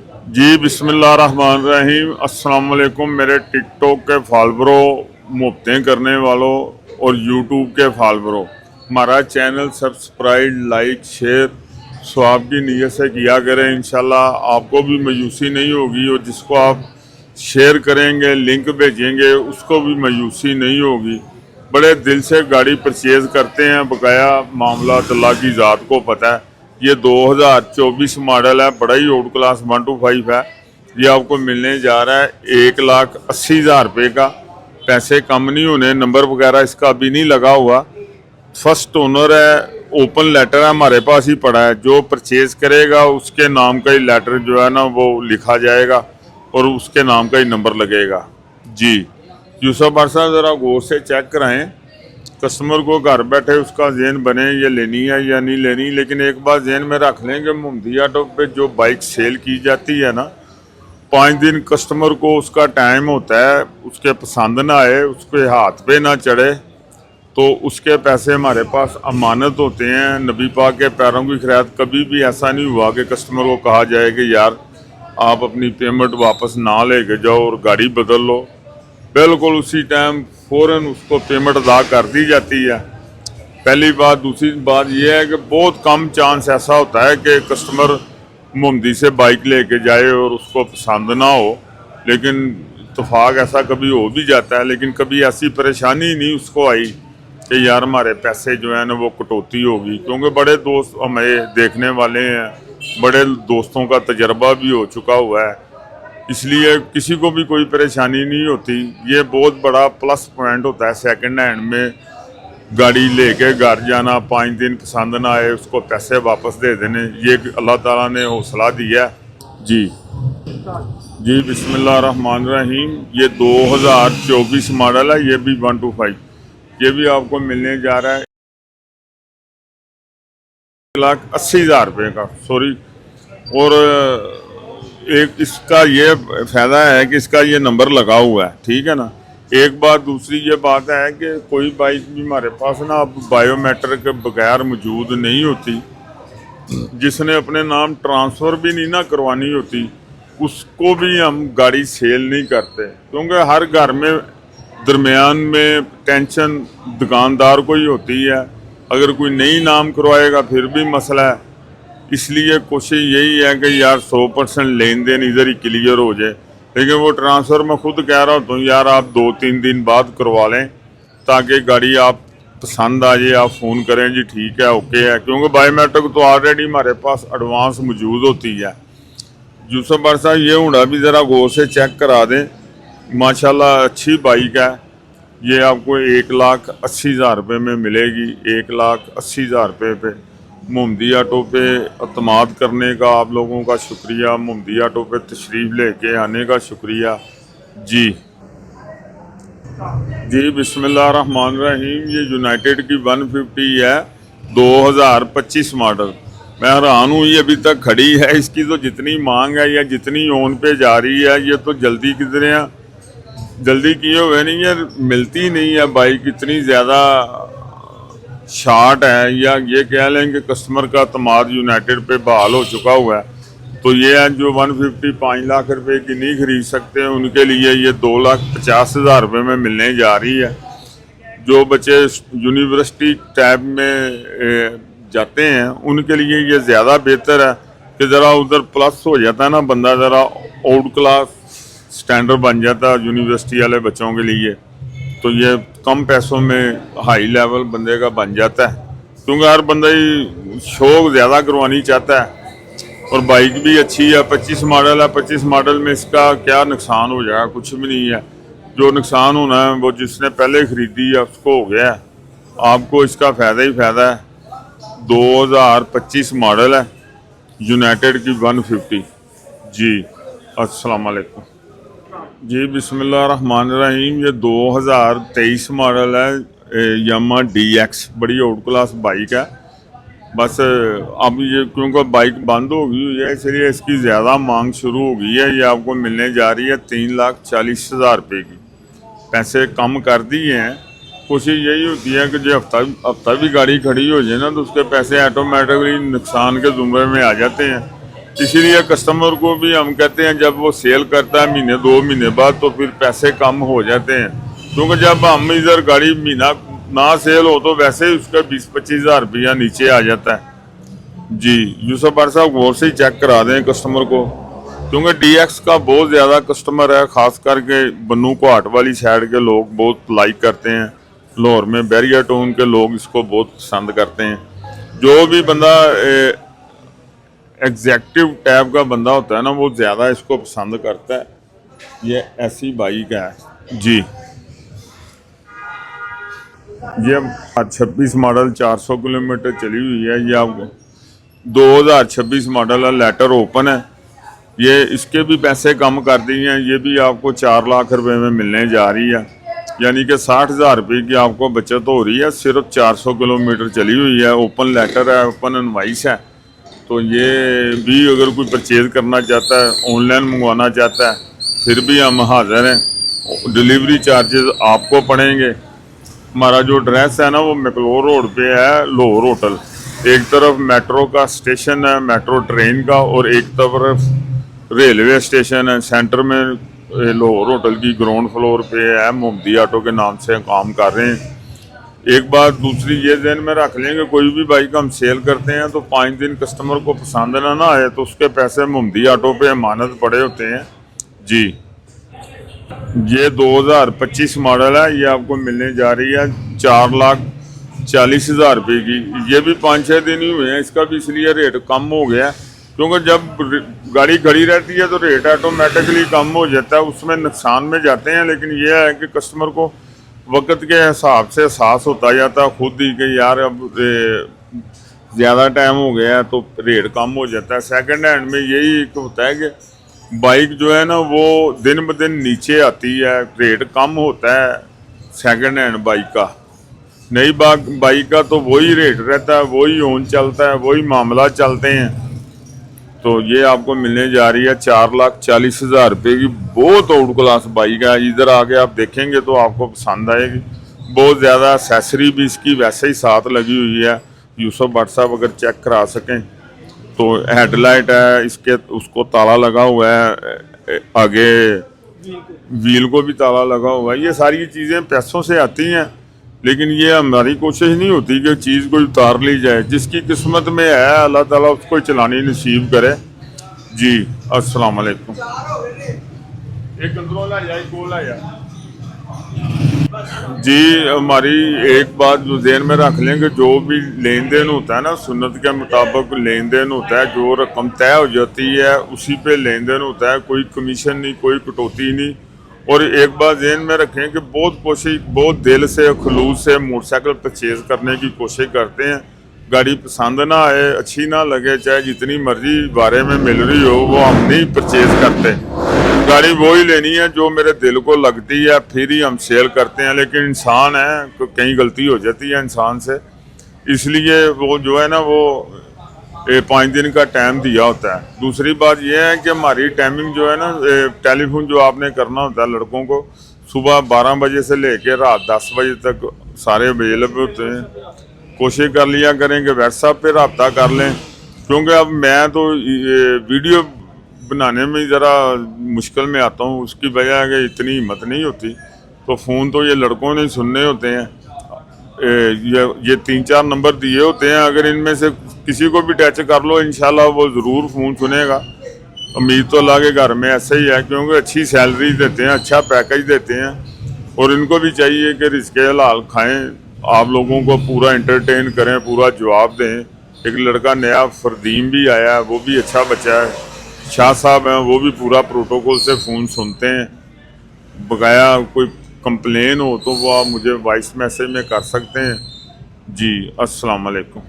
जी बिस्मिल्लाहिर्रहमानिर्रहीम। अस्सलाम वालेकुम मेरे टिकटॉक के फॉलोअरों, मुफ्तें करने वालों और यूट्यूब के फॉलोअरों। हमारा channel subscribe, like, share swab की नीयत से किया करें। इंशाल्लाह आपको भी मायूसी नहीं होगी और जिसको आप शेयर करेंगे, लिंक भेजेंगे, उसको भी मायूसी नहीं होगी। बड़े दिल से गाड़ी परचेज़ करते हैं। बकाया मामला अल्लाह की ज़ात को पता है। ये 2024 मॉडल है, बड़ा ही आउट क्लास 125 है। ये आपको मिलने जा रहा है 1,80,000 रुपये का। पैसे कम नहीं होने, नंबर वगैरह इसका अभी नहीं लगा हुआ। फर्स्ट ओनर है, ओपन लेटर है, हमारे पास ही पड़ा है। जो परचेज करेगा उसके नाम का ही लेटर जो है ना वो लिखा जाएगा और उसके नाम का ही नंबर लगेगा। जी यूसुफ भाई साहब, ज़रा गौर से चेक कराएं। कस्टमर को घर बैठे उसका जहन बने ये लेनी है या नहीं लेनी। लेकिन एक बात जहन में रख लें कि मोहम्मदी ऑटो पे जो बाइक सेल की जाती है ना, 5 दिन कस्टमर को उसका टाइम होता है। उसके पसंद ना आए, उसके हाथ पे ना चढ़े, तो उसके पैसे हमारे पास अमानत होते हैं। नबी पाक के पैरों की खिरात कभी भी ऐसा नहीं हुआ कि कस्टमर को कहा जाए कि यार आप अपनी पेमेंट वापस ना लेके जाओ और गाड़ी बदल लो। बिल्कुल उसी टाइम फ़ौरन उसको पेमेंट अदा कर दी जाती है। पहली बात। दूसरी बात यह है कि बहुत कम चांस ऐसा होता है कि कस्टमर मुमदी से बाइक लेके जाए और उसको पसंद ना हो। लेकिन इत्तेफाक ऐसा कभी हो भी जाता है। लेकिन कभी ऐसी परेशानी नहीं उसको आई कि यार हमारे पैसे जो है ना वो कटौती होगी। क्योंकि बड़े दोस्त हमें देखने वाले हैं, बड़े दोस्तों का तजर्बा भी हो चुका हुआ है, इसलिए किसी को भी कोई परेशानी नहीं होती। ये बहुत बड़ा प्लस पॉइंट होता है सेकंड हैंड में गाड़ी लेके घर जाना। 5 दिन पसंद ना आए उसको पैसे वापस दे देने, ये अल्लाह ताला ने हौसला दिया है। जी जी बिस्मिल्लाहिर्रहमानिर्रहीम। ये 2024 मॉडल है, ये भी 125। ये भी आपको मिलने जा रहा है 1,80,000 रुपये का। सॉरी। और एक इसका ये फ़ायदा है कि इसका ये नंबर लगा हुआ है, ठीक है ना। एक बात। दूसरी ये बात है कि कोई बाइक भी हमारे पास ना अब बायोमेट्रिक के बगैर मौजूद नहीं होती। जिसने अपने नाम ट्रांसफ़र भी नहीं ना करवानी होती, उसको भी हम गाड़ी सेल नहीं करते। क्योंकि हर घर में दरमियान में टेंशन दुकानदार को ही होती है। अगर कोई नई नाम करवाएगा फिर भी मसला है। इसलिए कोशिश यही है कि यार 100% लेन देन इधर ही क्लियर हो जाए। लेकिन वो ट्रांसफ़र मैं खुद कह रहा हूँ यार आप 2-3 दिन बाद करवा लें, ताकि गाड़ी आप पसंद आ जाए, आप फ़ोन करें जी ठीक है ओके है। क्योंकि बायोमेट्रिक तो ऑलरेडी हमारे पास एडवांस मौजूद होती है। यूसुफ भाई साहब, ये हुडा भी ज़रा गौर से चेक करा दें। माशाल्लाह अच्छी बाइक है। ये आपको 1,80,000 रुपये में मिलेगी। 1,80,000 रुपये पे मोहम्मदी ऑटो पे अतमाद करने का आप लोगों का शुक्रिया। मोहम्मदी ऑटो पे तशरीफ़ लेके आने का शुक्रिया। जी जी बिस्मिल्लाहिर्रहमानिर्रहीम। ये यूनाइटेड की 150 है, 2025 मॉडल। मैं हैरान हूँ ये अभी तक खड़ी है। इसकी तो जितनी मांग है या जितनी ओन पे जा रही है, ये तो जल्दी किधर है, जल्दी किए हुए नहीं है, मिलती नहीं है बाइक। इतनी ज़्यादा शार्ट है, या ये कह लें कि कस्टमर का अतमाद यूनाइटेड पे बहाल हो चुका हुआ है। तो ये है जो 150 5 लाख रुपए की नहीं खरीद सकते, उनके लिए ये 2,50,000 रुपये में मिलने जा रही है। जो बच्चे यूनिवर्सिटी टाइप में जाते हैं उनके लिए ये ज़्यादा बेहतर है कि ज़रा उधर प्लस हो जाता है ना, बंदा ज़रा आउट क्लास स्टैंडर्ड बन जाता है यूनिवर्सिटी वाले बच्चों के लिए। तो ये कम पैसों में हाई लेवल बंदे का बन जाता है। क्योंकि हर बंदा ही शौक ज़्यादा करवानी चाहता है। और बाइक भी अच्छी है, 25 मॉडल है। 25 मॉडल में इसका क्या नुकसान हो जाएगा, कुछ भी नहीं है। जो नुकसान होना है वो जिसने पहले ख़रीदी है उसको हो गया है। आपको इसका फ़ायदा ही फ़ायदा है। 2025 मॉडल है, यूनाइटेड की 150। जी अस्सलाम वालेकुम। जी बिस्मिल्लाहिर्रहमानिर्रहीम। ये 2023 मॉडल है, यामा DX। बड़ी आउट क्लास बाइक है। बस अब ये क्योंकि बाइक बंद हो गई हुई है, इसलिए इसकी ज़्यादा मांग शुरू हो गई है। ये आपको मिलने जा रही है 3,40,000 रुपये की। पैसे कम कर दिए हैं। कोशिश यही होती है कि जो हफ्ता भी गाड़ी खड़ी हो जाए ना, तो उसके पैसे ऑटोमेटिकली नुकसान के ज़ुमरे में आ जाते हैं। इसीलिए कस्टमर को भी हम कहते हैं जब वो सेल करता है महीने 2 महीने बाद तो फिर पैसे कम हो जाते हैं, क्योंकि जब हम इधर गाड़ी महीना ना सेल हो तो वैसे ही उसका 20-25 हज़ार रुपया नीचे आ जाता है। जी यूसुफ भाई साहब गौर से ही चेक करा दें कस्टमर को, क्योंकि DX का बहुत ज़्यादा कस्टमर है, ख़ास करके बन्नू घाट वाली साइड के लोग बहुत लाइक करते हैं। लाहौर में बैरियर टाउन के लोग इसको बहुत पसंद करते हैं। जो भी बंदा एग्जैक्टिव टाइप का बंदा होता है ना वो ज़्यादा इसको पसंद करता है। ये ऐसी बाइक है जी। ये 26 मॉडल 400 किलोमीटर चली हुई है। ये आपको 2026 मॉडल है, लेटर ओपन है। ये इसके भी पैसे कम कर दिए हैं, ये भी आपको 4 लाख रुपए में मिलने जा रही है, यानी कि 60,000 रुपये की आपको बचत हो रही है। सिर्फ 400 किलोमीटर चली हुई है, ओपन लेटर है, ओपन इनवाइस है। तो ये भी अगर कोई परचेज करना चाहता है, ऑनलाइन मंगवाना चाहता है, फिर भी हम हाजिर हैं। डिलीवरी चार्जेस आपको पड़ेंगे। हमारा जो एड्रेस है ना वो मैकलोर रोड पे है, लाहौर होटल। एक तरफ मेट्रो का स्टेशन है, मेट्रो ट्रेन का, और एक तरफ रेलवे स्टेशन है। सेंटर में लाहौर होटल की ग्राउंड फ्लोर पे है, मोहम्मदी ऑटो के नाम से काम कर रहे हैं। एक बात दूसरी ये ध्यान में रख लेंगे, कोई भी बाइक हम सेल करते हैं तो 5 दिन कस्टमर को पसंद ना आए तो उसके पैसे मोहम्मदी ऑटो पे अमानत पड़े होते हैं जी। ये 2025 मॉडल है, ये आपको मिलने जा रही है 4,40,000 रुपये की। ये भी 5-6 दिन ही हुए हैं, इसका भी इसलिए रेट कम हो गया, क्योंकि जब गाड़ी खड़ी रहती है तो रेट ऑटोमेटिकली कम हो जाता है, उसमें नुकसान में जाते हैं। लेकिन यह है कि कस्टमर को वक्त के हिसाब से एहसास होता जाता है खुद ही कि यार अब ज़्यादा टाइम हो गया है तो रेट कम हो जाता है। सेकंड हैंड में यही एक होता है कि बाइक जो है ना वो दिन ब दिन नीचे आती है, रेट कम होता है सेकंड हैंड बाइक का। नई बाइक का तो वही रेट रहता है, वही ओन चलता है, वही मामला चलते हैं। तो ये आपको मिलने जा रही है 4,40,000 रुपये की। बहुत आउट क्लास बाइक है, इधर आके आप देखेंगे तो आपको पसंद आएगी। बहुत ज़्यादा एक्सेसरी भी इसकी वैसे ही साथ लगी हुई है। यूसुफ भट्ट साहब अगर चेक करा सकें तो हेडलाइट है इसके, उसको ताला लगा हुआ है, आगे व्हील को भी ताला लगा हुआ है। ये सारी चीज़ें पैसों से आती हैं, लेकिन ये हमारी कोशिश नहीं होती कि चीज़ कोई उतार ली जाए। जिसकी किस्मत में है अल्लाह ताला उसको चलानी नसीब करे जी। अस्सलाम वालेकुम। एक कंट्रोल आ जाए, कॉल आ जाए जी। हमारी एक बात जो ध्यान में रख लें कि जो भी लेन देन होता है ना सुन्नत के मुताबिक लेन देन होता है। जो रकम तय हो जाती है उसी पे लेन देन होता है, कोई कमीशन नहीं, कोई कटौती नहीं। और एक बात ध्यान में रखें कि बहुत दिल से खुलूस से मोटरसाइकिल परचेज करने की कोशिश करते हैं। गाड़ी पसंद ना आए, अच्छी ना लगे, चाहे जितनी मर्जी बारे में मिल रही हो, वो हम नहीं परचेज करते। गाड़ी वो ही लेनी है जो मेरे दिल को लगती है, फिर ही हम सेल करते हैं। लेकिन इंसान है, कहीं गलती हो जाती है इंसान से, इसलिए वो जो है ना वो 5 दिन का टाइम दिया होता है। दूसरी बात यह है कि हमारी टाइमिंग जो है ना, टेलीफोन जो आपने करना होता है लड़कों को, सुबह 12 बजे से लेकर रात 10 बजे तक सारे अवेलेबल होते हैं। कोशिश कर लिया करें कि व्हाट्सएप पे रब्ता कर लें, क्योंकि अब मैं तो वीडियो बनाने में ज़रा मुश्किल में आता हूँ। उसकी वजह है कि इतनी हिम्मत नहीं होती, तो फ़ोन तो ये लड़कों ने सुनने होते हैं। ये 3-4 नंबर दिए होते हैं, अगर इनमें से किसी को भी टच कर लो इंशाल्लाह वो ज़रूर फ़ोन सुनेगा। उम्मीद तो अल्लाह के घर में ऐसे ही है, क्योंकि अच्छी सैलरी देते हैं, अच्छा पैकेज देते हैं, और इनको भी चाहिए कि रिज़्क़े हलाल खाएं, आप लोगों को पूरा एंटरटेन करें, पूरा जवाब दें। एक लड़का नया फरदीम भी आया है, वो भी अच्छा बच्चा है। शाह साहब हैं, वो भी पूरा प्रोटोकॉल से फ़ोन सुनते हैं। बकाया कोई कंप्लेन हो तो वो आप मुझे वॉइस मैसेज में कर सकते हैं जी। अस्सलाम वालेकुम।